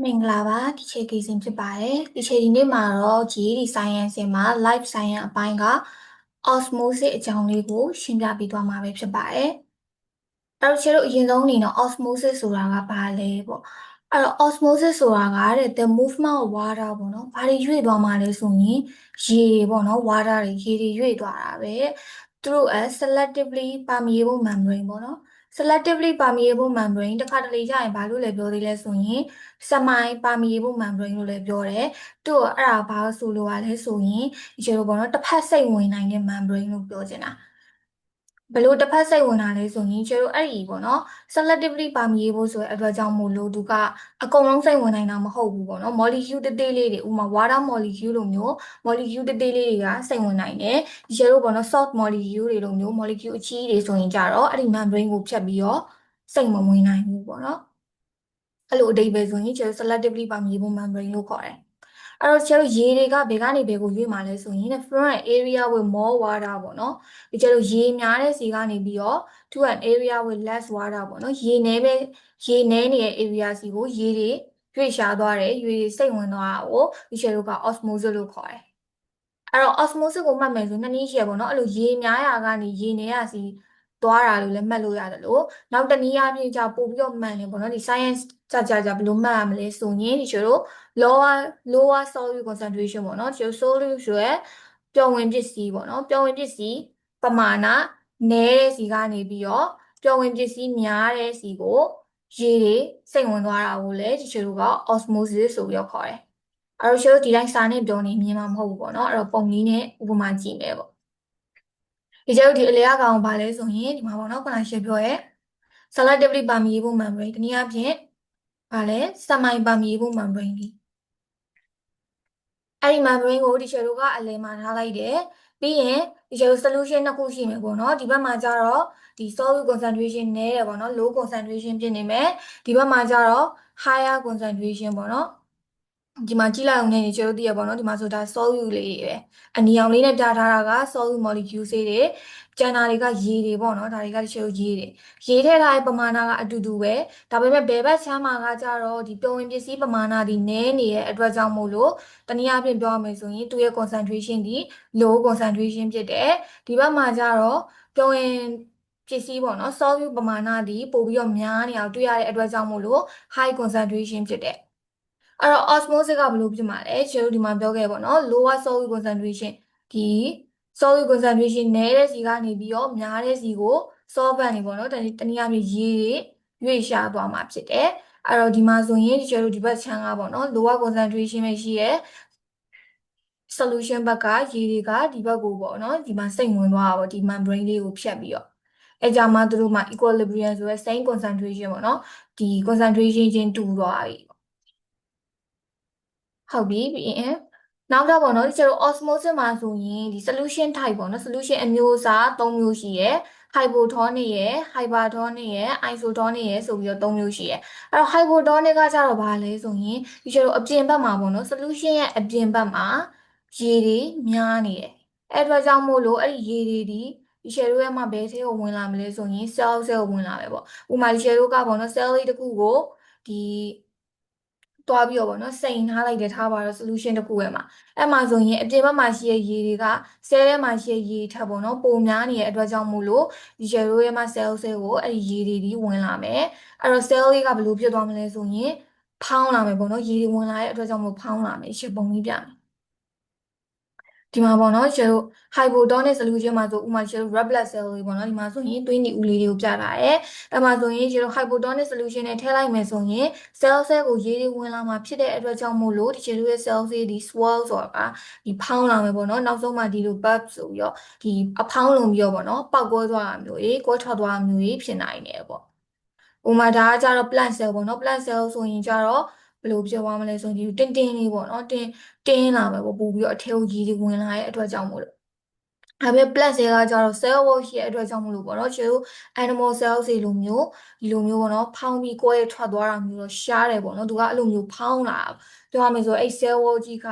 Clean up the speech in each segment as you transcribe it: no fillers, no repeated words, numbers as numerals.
မင်္ဂလာပါဒီချေကေစင်ဖြစ်ပါတယ်ဒီချေဒီနေ့မှာတော့ GED Science မှာ Life Science အပိုင်းက Osmosis အကြောင်းလေးကိုရှင်းပြပေးသွားမှာပဲဖြစ်ပါတယ်အဲ့တော့ကျတို့အရင်ဆုံးအနေနဲ့ osmosis ဆိုတာကဘာလဲပေါ့အဲ့တော့ osmosis ဆိုတာကတဲ့ the movement of water ပေါ့နော်ဘာတွေရွေ့သွားမှာလဲဆိုရင်ရေတွေပေါ့နော် water တွေရေတွေရွေ့သွားတာပဲ through a selectively permeable membrane ပေါ့နော် selectively permeable membrane တစ်ခါတလေကျရင်ဘာလို့လဲပြောသေးလဲဆိုရင် semi permeable membrane လို့လည်းပြောတယ်သူ့အဲ့ဒါဘာဆိုလိုပါလဲဆိုရင်ဒီလိုပေါ့နော်တစ်ဖက်စိတ်ဝင်နိုင်တဲ့ membrane လို့ပြောချင်တာဘယ်လိုတစ်ဖက်စိတ်ဝင်တာလဲဆိုရင်ကျတို့အဲ့ဒီပေါ့နော် selectively permeable ဆိုတဲ့အတွက်ကြောင့်မို့လို့သူကအကုန်လုံးစိတ်ဝင်နိုင်တာမဟုတ်ဘူးပေါ့နော် molecule တေးသေးလေးတွေဥပမာ water molecule လိုမျိုး molecule တေးသေးလေးတွေကစိတ်ဝင်နိုင်တယ်ဒီကျတို့ပေါ့နော် salt molecule တွေလိုမျိုး molecule အကြီးတွေဆိုရင်ကြတော့အဲ့ဒီ membrane ကိုဖြတ်ပြီးတော့စိတ်မဝင်နိုင်ဘူးပေါ့နော်အဲ့လိုအဓိပ္ပာယ်ဆိုရင်ကျတို့ selectively permeable membrane လို့ခေါ်တယ်အဲ့တော့ကျတို့ရေတွေကဘယ်ကနေဘယ်ကိုရွေ့မှာလဲဆိုရင် from an area with more water ပေါ့နော်ဒီကျတို့ရေများတဲ့စီကနေပြီးတော့ to an area with less water ပေါ့နော်ရေနည်းနေတဲ့ area စီကိုရေတွေရွေ့ရှားသွားတယ်ရေတွေစိတ်ဝင်သွားတာကိုဒီကျတို့က osmosis လို့ခေါ်တယ်အဲ့တော့ osmosis ကိုမှတ်မယ်ဆိုနှစ်နည်းရှိရပေါ့နော်အဲ့လိုရေများရာကနေရေနည်းရာစီသွားတာလို့လည်းမှတ်လို့ရတယ်လို့နောက်တစ်နည်းအားဖြင့်じゃပို့ပြီးတော့မှန်တယ်ပေါ့နော်ဒီ science ကြဘယ်လိုမှတ်ရမလဲဆိုရင်ဒီကျတို့ lower solute concentration ပေါ့နော်ကျတို့ solute ဆိုရယ်ပျော်ဝင်ပစ္စည်းပေါ့နော်ပျော်ဝင်ပစ္စည်းပမာဏနည်းတဲ့စီကနေပြီးတော့ပျော်ဝင်ပစ္စည်းများတဲ့စီကိုရေတွေစိတ်ဝင်သွားတာကိုလည်းဒီကျတို့က osmosis ဆိုပြီးတော့ခေါ်တယ်အဲ့တော့ကျတို့ဒီတိုင်းစာနဲ့ပြောနေမြင်မှာမဟုတ်ဘူးပေါ့နော်အဲ့တော့ပုံလေးနဲ့ဥပမာကြည့်မယ်ပေါ့ဒီကျတို့ဒီအလေအကောင်ဘာလဲဆိုရင်ဒီမှာပေါ့နော်ခုနကရှင်းပြောရဲ selectively permeable membrane တနည်းအားဖြင့်ဘာလဲ semi permeable membrane ဒီအဲ့ဒီ membrane ကိုဒီကျတို့ကအလယ်မှာထားလိုက်တယ်ပြီးရင်ဒီကျတို့ solution နှစ်ခုရှိမယ်ပေါ့နော်ဒီဘက်မှာကျတော့ဒီ solute concentration နည်းတယ်ပေါ့နော် low concentration ဖြစ်နေမယ်ဒီဘက်မှာကျတော့ higher concentration ပေါ့နော်ဒီမှာကြည့်လိုက်အောင်နဲ့ကျတို့သိရပါတော့ဒီမှာဆိုတာ solute လေးတွေပဲအနီအောင်လေးနဲ့ပြထားတာက solute molecule တွေကျန်တာတွေကရေတွေပေါ့နော်ဒါတွေကတချို့ရေတွေရေထဲထားတဲ့ပမာဏကအတူတူပဲဒါပေမဲ့ဘယ်ဘက်ချမ်းမှာကကြတော့ဒီပျော်ဝင်ပစ္စည်းပမာဏဒီနည်းနေတဲ့အတွက်ကြောင့်မို့လို့တနည်းအားဖြင့်ပြောရမယ်ဆိုရင်သူ့ရဲ့ concentration ဒီ low concentration ဖြစ်တယ်ဒီဘက်မှာကြတော့ပျော်ဝင်ပစ္စည်းပေါ့နော် solute ပမာဏဒီပို့ပြီးတော့များနေအောင်တွေ့ရတဲ့အတွက်ကြောင့်မို့လို့ high concentration ဖြစ်တယ်အဲ့တော့ osmosis ကဘယ်လိုဖြစ်မှာလဲကျတို့ဒီမှာပြောခဲ့ပေါ့နော် lower solute concentration ဒီ solute concentration နည်းတဲ့စီကနေပြီးတော့များတဲ့စီကို solvent တွေပေါ့နော်တနည်းအားဖြင့်ရေတွေရွေ့ရှားသွားမှာဖြစ်တယ်အဲ့တော့ဒီမှာဆိုရင်ကျတို့ဒီဘက်ချမ်းကပေါ့နော် lower concentration ပဲရှိရဲ solution ဘက်ကရေတွေကဒီဘက်ကိုပေါ့နော်ဒီမှာစိတ်ဝင်သွားတာပေါ့ဒီ membrane လေးကိုဖြတ်ပြီးတော့အဲကြမှာသူတို့မှာ equilibrium ဆိုရဲ same concentration ပေါ့နော်ဒီ concentration ချင်းတူသွားပြီဟုတ်ပြီပြီးရင်နောက်တော့ပေါ့နော်ဒီကျတော့ osmosis မှာဆိုရင်ဒီ solution type ပေါ့နော် solution အမျိုးအစား၃မျိုးရှိရယ် hypotonic ရယ် hypertonic ရယ် isotonic ရယ်ဆိုပြီးတော့၃မျိုးရှိရယ်အဲ့တော့ hypotonic ကကြတော့ဘာလဲဆိုရင်ဒီကျတော့အပြင်ဘက်မှာပေါ့နော် solution ရဲ့အပြင်ဘက်မှာရေတွေများနေတယ်အဲ့အတွက်ကြောင့်မို့လို့အဲ့ဒီရေတွေဒီရှယ်တို့ရဲ့မှာဘယ်ထဲကိုဝင်လာမလဲဆိုရင် cell ကိုဝင်လာမယ်ပေါ့ဥပမာဒီရှယ်တို့ကပေါ့နော် cell လေးတစ်ခုကိုဒီတွားပြီးတော့ဗောနော်စိန်ထားလိုက်တယ်ထားပါတော့ solution တစ်ခုရဲ့မှာအဲ့မှာဆိုရင်အပြင်ဘက်မှာရှိတဲ့ရေတွေကဆဲထဲမှာရှိတဲ့ရေထပ်ပေါ့နော်ပိုများနေတဲ့အတွက်ကြောင့်မို့လို့ဒီ shell ရဲ့မှာ cell ကိုအဲ့ဒီရေတွေဒီဝင်လာမယ်အဲ့တော့ cell လေးကဘယ်လိုဖြစ်သွားမလဲဆိုရင်ဖောင်းလာမယ်ပေါ့နော်ရေတွေဝင်လာတဲ့အတွက်ကြောင့်မို့ဖောင်းလာမယ်ရှယ်ပုံလေးပြမယ်ဒီမှာပေါ့နော်ကျတို့ hypotonic solution မှာဆိုဥမာကျတို့ red blood cell လေးပေါ့နော်ဒီမှာဆိုရင်သွေးနီဦးလေးတွေကိုပြထားတယ်အဲ့မှာဆိုရင်ကျတို့ hypotonic solution နဲ့ထည့်လိုက်မယ်ဆိုရင် cell ကိုရေတွေဝင်လာမှာဖြစ်တဲ့အတွက်ကြောင့်မို့လို့ဒီကျတို့ရဲ့ cell ဒီ swell ဆိုတာဒီဖောင်းလာမယ်ပေါ့နော်နောက်ဆုံးမှဒီလို bulb ဆိုပြီးတော့ဒီအဖောင်းလုံးပြီးတော့ပေါ့နော်ပေါက်ကွဲသွားတာမျိုးကြီးကွဲထွက်သွားတာမျိုးကြီးဖြစ်နိုင်တယ်ပေါ့ဥမာဒါကကြတော့ plant cell ပေါ့နော် plant cell ဆိုရင်ကြတော့ဘယ်လိုပြောရမလဲဆိုရင်တင်းတင်းလေးပေါ့နော်တင်းလာမယ်ပေါ့ပို့ပြီးတော့အထဲကိုရည်တွေဝင်လာတဲ့အတွက်ကြောင့်မို့လို့ဒါပေမဲ့ plus တွေကကြတော့ cell wall ရှိတဲ့အတွက်ကြောင့်မို့လို့ပေါ့နော်ကျတို့ animal cells တွေလိုမျိုးဒီလိုမျိုးပေါ့နော်ဖောင်းပြီးကိုယ်ရထွက်သွားတာမျိုးတော့ရှားတယ်ပေါ့နော်သူကအဲ့လိုမျိုးဖောင်းလာပြောရမယ်ဆိုအဲ့ cell wall ကြီးက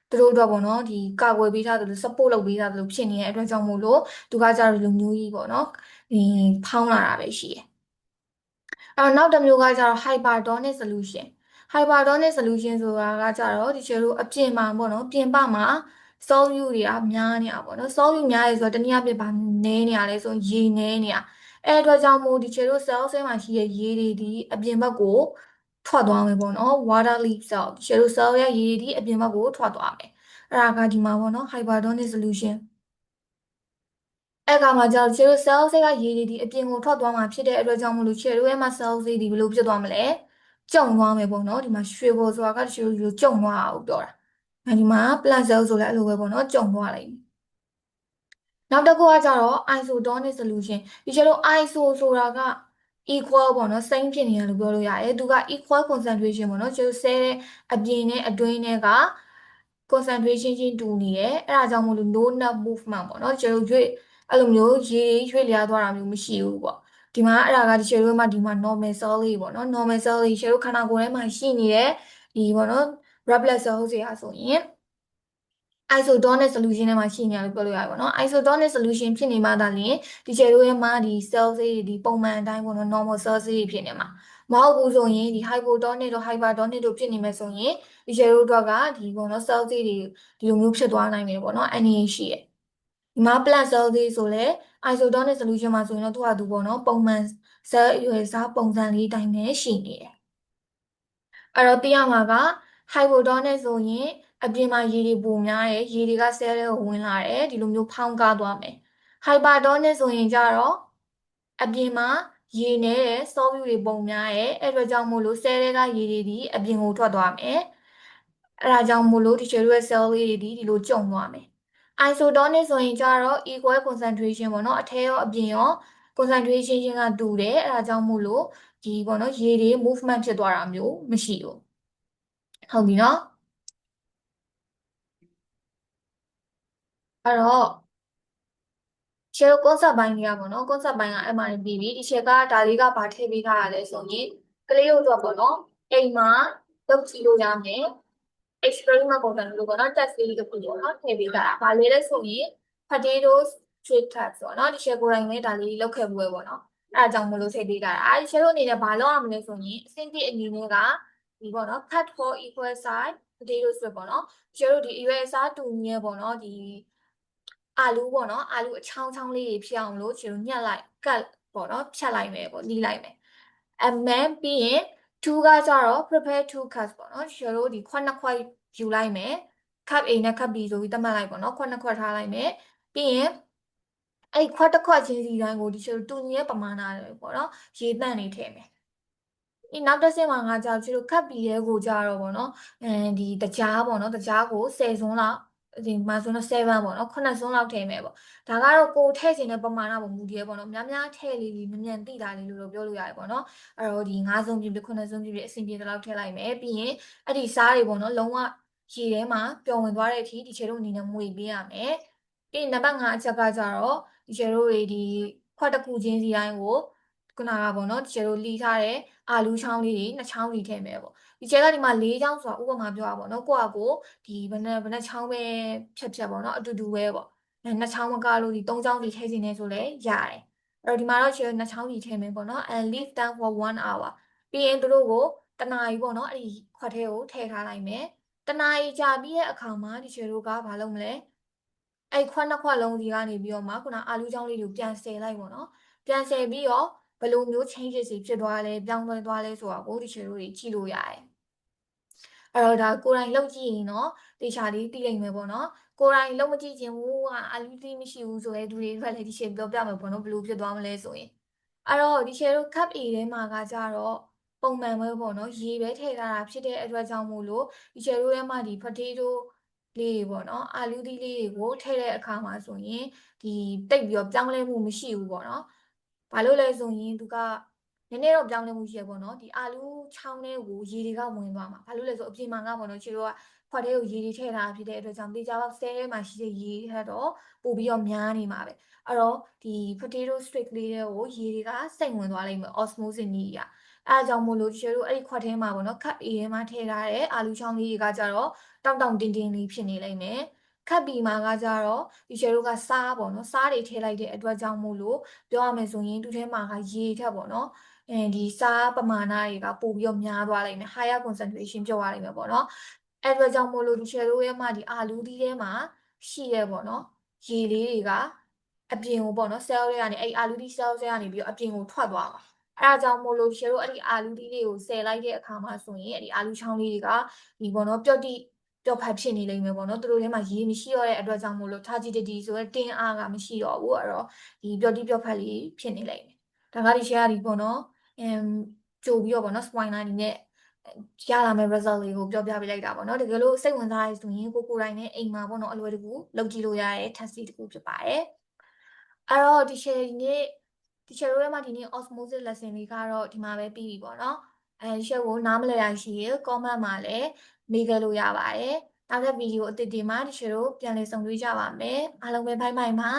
သူတို့တော့ပေါ့နော်ဒီကာကွယ်ပေးထားတယ်လို့ support လုပ်ပေးထားတယ်လို့ဖြစ်နေတဲ့အတွက်ကြောင့်မို့လို့သူကကြတော့လူမျိုးကြီးပေါ့နော်ဒီဖောင်းလာတာပဲရှိတယ်အဲ့တော့နောက်တစ်မျိုးကကျတော့ hypertonic solution hypertonic solution ဆိုတာကကြတော့ဒီကျတို့အပြင်မှာပေါ့နော်ပြင်ပမှာ solute တွေကများနေတာပေါ့နော် solute များရဲဆိုတော့တနည်းအားဖြင့်ဗာနဲနေရလဲဆိုရေနဲနေတာအဲ့အတွက်ကြောင့်မို့ဒီကျတို့ cell ဆဲမှာရှိတဲ့ရေတွေဒီအပြင်ဘက်ကိုထွက်သွားမယ်ပေါ့နော် water leak cell ဒီကျတို့ cell ရဲ့ရေတွေဒီအပြင်ဘက်ကိုထွက်သွားမယ်အဲ့ဒါကဒီမှာပေါ့နော် hypertonic solution အဲ့ကမှာကျတော့ခြေတို့ cell ဆေးကရေတွေဒီအပြင်ကိုထွက်သွားမှာဖြစ်တဲ့အတွက်ကြောင့်မလို့ခြေတို့ရဲ့မှာ cell ဆေးဒီဘယ်လိုဖြစ်သွားမလဲကျုံသွားမယ်ပေါ့နော်ဒီမှာရွှေဘော်ဆိုတာကခြေတို့ဒီလိုကျုံသွားတာကိုပြောတာအဲဒီမှာ plant cell ဆိုလည်းအဲ့လိုပဲပေါ့နော်ကျုံသွားလိုက်နောက်တစ်ခုကကြတော့ isotonic solution ဒီကျတော့ iso ဆိုတာက equal ပေါ့နော် same ဖြစ်နေတယ်လို့ပြောလို့ရတယ်သူက equal concentration ပေါ့နော်ကျတော့ဆဲတဲ့အပြင်နဲ့အတွင်းနဲ့က concentration ချင်းတူနေတယ်အဲ့ဒါကြောင့်မို့လို့ no net movement ပေါ့နော်ကျတော့ရွေ့အဲ့လိုမျိုးရေရွေ့လျားသွားတာမျိုးမရှိဘူးပေါ့ဒီမှာအဲ့ဒါကဒီ share မှာဒီမှာ normal cell လေးပေါ့နော် normal cell လေး share ခန္ဓာကိုယ်ထဲမှာရှိနေတဲ့ဒီပေါ့နော် red blood cells တွေအားဆိုရင် isotonic solution ထဲမှာရှိနေတယ်လို့ပြောလို့ရတယ်ပေါ့နော် isotonic solution ဖြစ်နေမှသာလျှင်ဒီကျယ်တို့ရဲ့မှာဒီ cell ဆေးတွေဒီပုံမှန်အတိုင်းပေါ့နော် normal cell ဆေးတွေဖြစ်နေမှာမဟုတ်ဘူးဆိုရင်ဒီ hypotonic တို့ hypertonic တို့ဖြစ်နေမယ်ဆိုရင်ဒီကျယ်တို့ကဒီပေါ့နော် cell ဆေးတွေဒီလိုမျိုးဖြစ်သွားနိုင်တယ်ပေါ့နော်အနေရှိရဲ့ဒီမှာ plant cell ဆေးဆိုလဲ isotonic solution မှာဆိုရင်တော့သူ့ဟာသူပေါ့နော်ပုံမှန် cell အရွယ်အစားပုံစံလေးတိုင်းပဲရှိနေတယ်အဲ့တော့သိရမှာက hypotonic ဆိုရင်အပြင်မှာရေတွေပိုများတယ်ရေတွေကဆဲထဲကိုဝင်လာတယ်ဒီလိုမျိုးဖောင်းကားသွားမယ် hypertonic ဆိုရင်ကြတော့အပြင်မှာရေနဲ့တဲ့ solute တွေပုံများတယ်အဲ့အတွက်ကြောင့်မို့လို့ဆဲထဲကရေတွေဒီအပြင်ကိုထွက်သွားမယ်အဲ့ဒါကြောင့်မို့လို့ဒီချေတို့ရဲ့ cell လေးတွေဒီလိုကျုံသွားမယ် isotonic ဆိုရင်ကြတော့ equal concentration ပေါ့နော်အထဲရောအပြင်ရော concentration ချင်းကတူတယ်အဲ့ဒါကြောင့်မို့လို့ဒီပေါ့နော်ရေတွေ movement ဖြစ်သွားတာမျိုးမရှိဘူးဟုတ်ပြီနော်အဲ့တော့ရှယ်ကို concept ပိုင်းကြီးอ่ะပေါ့နော် concept ပိုင်းကအဲ့မှာပြီးပြီဒီရှယ်ကဒါလေးကဘာထည့်ပေးထားရလဲဆိုရင်ကလေးတို့တော့ပေါ့နော်အိမ်မှာလုပ်ကြည့်လို့ရမယ် experiment ပုံစံမျိုးပေါ့နော် test လေးတစ်ခုပေါ့နော်ထည့်ပေးတာ။ဘာလဲလဲဆိုရင် potatoes street test ပေါ့နော်ဒီရှယ်ကိုယ်တိုင်လည်းဒါလေးလုပ်ခဲ့ပွဲပေါ့နော်။အဲဒါကြောင့်မလို့ထည့်ပေးတာ။အဲဒီရှယ်တို့အနေနဲ့ဘာလုပ်ရမလဲဆိုရင်အဆင့်တစ်အနေနဲ့ကဒီပေါ့နော် cut for equal size potatoes ပေါ့နော်။ရှယ်တို့ဒီအရွယ်အစားတူညီရဲ့ပေါ့နော်ဒီအာလူးပေါ့နော်အာလူးအချောင်းချောင်းလေးတွေဖြစ်အောင်လို့ရှယ်တို့ညှက်လိုက်ကတ်ပေါ့နော်ဖြတ်လိုက်မယ်ပေါ့နီးလိုက်မယ်။အမှန်ပြီးရင် two ကကြတော့ prepare two cups ပေါ့နော်ရှယ်တို့ဒီခွက်နှစ်ခွက်ယူလိုက်မယ် cup A နဲ့ cup B ဆိုပြီးသတ်မှတ်လိုက်ပေါ့နော်ခွက်နှစ်ခွက်ထားလိုက်မယ်ပြီးရင်အဲ့ခွက်တစ်ခွက်ချင်းစီတိုင်းကိုဒီရှယ်တို့တူညီတဲ့ပမာဏတွေပေါ့နော်ရေတန့်နေထည့်မယ်ဒီနောက်တစ်ဆင့်မှာငါကြောက်ချီတို့ခတ်ပြီးရဲကိုကြတော့ဗောနော်ဒီတကြားပေါ့နော်တကြားကို10စွန်းလောက်ဒီမှာဆိုတော့7ပေါ့နော်9စွန်းလောက်ထည့်မယ်ပေါ့ဒါကတော့ကိုထည့်ခြင်းတဲ့ပမာဏပုံမူတည်ရပေါ့နော်များများထည့်လေးမြန်မြန်တိတာလေးလို့တော့ပြောလို့ရတယ်ပေါ့နော်အဲ့တော့ဒီ9စွန်းပြည့်ပြည့်9စွန်းပြည့်ပြည့်အဆင်ပြေတဲ့လောက်ထည့်လိုက်မယ်ပြီးရင်အဲ့ဒီစားတွေပေါ့နော်လုံးဝရေထဲမှာပျော်ဝင်သွားတဲ့အထိဒီခြေတို့အနေနဲ့မွေပေးရမယ်ပြီးနံပါတ်5အချက်ကကြတော့ဒီခြေတို့တွေဒီခွက်တစ်ခုချင်းစီတိုင်းကိုခုနကပေါ့နော်ဒီခြေတို့လှီထားတဲ့အာလူးချောင်းလေးတွေနှစ်ချောင်းစီထည့်မယ်ပေါ့ဒီခြေကဒီမှာ၄ချောင်းဆိုတာဥပမာပြောတာပေါ့နော်ကိုယ့်အကိုဒီဘယ်နဲ့ချောင်းပဲဖြတ်ပေါ့နော်အတူတူပဲပေါ့နှစ်ချောင်းမကလို့ဒီ၃ချောင်းစီထည့်ခြင်းနဲ့ဆိုလဲရတယ်အဲ့တော့ဒီမှာတော့ခြေနှစ်ချောင်းစီထည့်မယ်ပေါ့နော် and leave them for 1 hour ပြီးရင်တို့ကိုတနာရီပေါ့နော်အဲ့ဒီခွက်ထဲကိုထည့်ထားလိုက်မယ်တနာရီကြာပြီးတဲ့အခါမှာဒီခြေတို့ကဘာလုပ်မလဲအဲ့ခွက်နှစ်ခွက်လုံးစီကနေပြီးတော့မှခုနအာလူးချောင်းလေးတွေကိုပြန်ဆယ်လိုက်ပေါ့နော်ပြန်ဆယ်ပြီးတော့ဘယ်လိုမျိုး changes တွေဖြစ်သွားလဲပြောင်းလဲသွားလဲဆိုတာကိုဒီချေတို့တွေကြည့်လို့ရတယ်အဲ့တော့ဒါကိုယ်တိုင်လုပ်ကြည့်ရင်တော့တေချာလေးသိနိုင်မယ်ပေါ့နော်ကိုယ်တိုင်လုပ်မကြည့်ချင်ဘူးအာလူးသိမရှိဘူးဆိုတဲ့သူတွေအတွက်လည်းဒီချေပြောပြမယ်ပေါ့နော်ဘယ်လိုဖြစ်သွားမလဲဆိုရင်အဲ့တော့ဒီချေတို့ cup A ထဲမှာကကြတော့ပုံမှန်ပဲပေါ့နော်ရေပဲထည့်ထားတာဖြစ်တဲ့အတွက်ကြောင့်မို့လို့ဒီချေတို့ထဲမှာဒီ potato လေးတွေပေါ့နော်အာလူးသီးလေးတွေကိုထည့်တဲ့အခါမှာဆိုရင်ဒီတိတ်ပြီးတော့ပြောင်းလဲမှုမရှိဘူးပေါ့နော်ဘာလို့လဲဆိုရင်သူကနည်းနည်းတော့ပြောင်းလဲမှုရှိရပေါ့နော်ဒီအာလူးချောင်းလေးကိုရေတွေကဝင်သွားမှာဘာလို့လဲဆိုအပြင်မှာကပေါ့နော်ခြေတို့ကခွက်ထဲကိုရေတွေထည့်ထားဖြစ်တဲ့အတွက်ကြောင့်တေချာပေါက်ဆဲထဲမှာရှိတဲ့ရေထက်တော့ပိုပြီးတော့များနေမှာပဲအဲ့တော့ဒီ potato stick လေးတွေကိုရေတွေကစိတ်ဝင်သွားလိမ့်မယ် osmosis နည်းอ่ะအဲအကြောင်းမို့လို့ခြေတို့အဲ့ဒီခွက်ထဲမှာပေါ့နော် cup A ထဲမှာထည့်ထားတဲ့အာလူးချောင်းလေးတွေကကြတော့တောင့်တောင့်တင်းတင်းလေးဖြစ်နေလိမ့်မယ်ခပ်ပြီးမှာကကြတော့ဒီချယ်တို့ကစားပေါ့နော်စားတွေထည့်လိုက်တဲ့အတွက်ကြောင့်မို့လို့ပြောရမယ်ဆိုရင်သူထဲမှာကရေထက်ပေါ့နော် ဒီစားပမာဏတွေကပို့ပြီးတော့များသွားလိမ့်မယ် higher concentration ပြောရလိမ့်မယ်ပေါ့နော်အဲ့အတွက်ကြောင့်မို့လို့ဒီ share တို့ရဲ့မှာဒီအာလူးသီးထဲမှာရှိရဲပေါ့နော်ရေလေးတွေကအပြင်ကိုပေါ့နော် cell တွေကနေအဲ့အာလူးသီး cell တွေကနေပြီးတော့အပြင်ကိုထွက်သွားမှာအဲ့ဒါကြောင့်မို့လို့ share တို့အဲ့ဒီအာလူးသီးလေးကိုဆယ်လိုက်တဲ့အခါမှာဆိုရင်အဲ့ဒီအာလူးချောင်းလေးတွေကဒီပေါ့နော်ပျော့ဖတ်ဖြစ်နေလိမ့်မယ်ပေါ့နော်သူတို့ထဲမှာရေမရှိတော့တဲ့အတွက်ကြောင့်မို့လို့ turgidity ဆိုတဲ့တင်းအားကမရှိတော့ဘူးအဲ့တော့ဒီပျော့ဖတ်လေးဖြစ်နေလိမ့်မယ်ဒါကဒီ share ကဒီပေါ့နော်ကြိုပြီးတော့ပေါ့နော် spoiler အနေနဲ့ရလာမယ့် result လေးကိုပြောပြပေးလိုက်တာပေါ့နော်တကယ်လို့စိတ်ဝင်စားရဆိုရင်ကိုယ်တိုင်နဲ့အိမ်မှာပေါ့နော်အလွယ်တကူလုပ်ကြည့်လို့ရတဲ့ test တစ်ခုဖြစ်ပါတယ်အဲ့တော့ဒီ share တို့ရဲ့မှာဒီနေ့ osmosis lesson လေးကတော့ဒီမှာပဲပြီးပြီပေါ့နော်share ကိုနားမလည်ရရှိရင် comment မှာလည်းမေးခဲ့လို့ရပါတယ်နောက်တဲ့ဗီဒီယိုအသစ်တွေမှာဒီ share တို့ပြန်လည်ဆုံတွေ့ကြပါမယ်အားလုံးပဲဘိုင်ဘိုင်ပါ